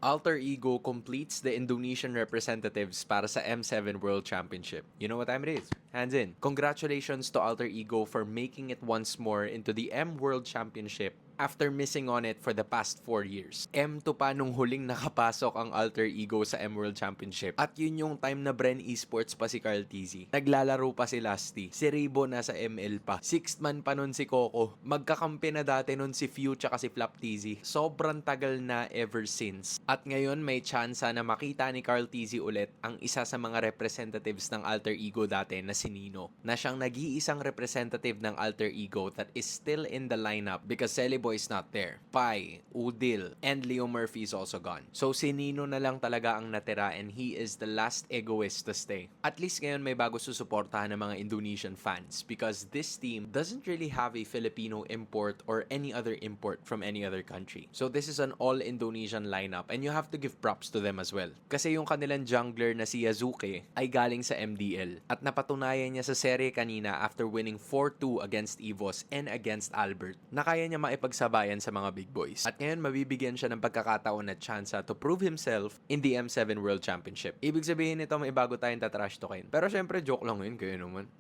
Alter Ego completes the Indonesian representatives para sa M7 World Championship. You know what time it is? Hands in. Congratulations to Alter Ego for making it once more into the M World Championship after missing on it for the past 4 years. M2 pa nung huling nakapasok ang Alter Ego sa M World Championship. At yun yung time na Bren Esports pa si Carl TZ. Naglalaro pa si Lasty. Si Rebo nasa ML pa. Sixth man pa nun si Coco. Magkakampi na dati nun si Few tsaka si Flap TZ. Sobrang tagal na ever since. At ngayon may tsansa na makita ni Carl TZ ulit ang isa sa mga representatives ng Alter Ego dati na si Nino. Na siyang nag-iisang representative ng Alter Ego that is still in the lineup because Celiboy is not there. Pai, Udil, and Leo Murphy is also gone. So si Nino na lang talaga ang natira and he is the last egoist to stay. At least ngayon may bago susuportahan ng mga Indonesian fans because this team doesn't really have a Filipino import or any other import from any other country. So this is an all-Indonesian lineup and you have to give props to them as well. Kasi yung kanilang jungler na si Yazuke ay galing sa MDL at napatunayan niya sa serye kanina after winning 4-2 against EVOS and against Albert na kaya niya maipagsabayan sa mga big boys. At ngayon mabibigyan siya ng pagkakataon at tsansa to prove himself in the M7 World Championship. Ibig sabihin nito may bago tayong tatrash talkin. Pero syempre joke lang yun, kayo naman.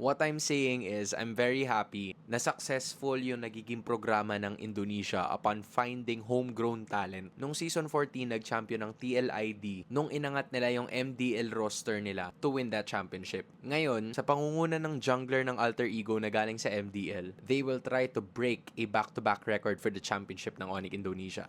What I'm saying is, I'm very happy na successful yung nagiging programa ng Indonesia upon finding homegrown talent. Nung Season 14, nag-champion ng TLID nung inangat nila yung MDL roster nila to win that championship. Ngayon, sa pangunguna ng jungler ng Alter Ego na galing sa MDL, they will try to break a back-to-back record for the championship ng Onyx Indonesia.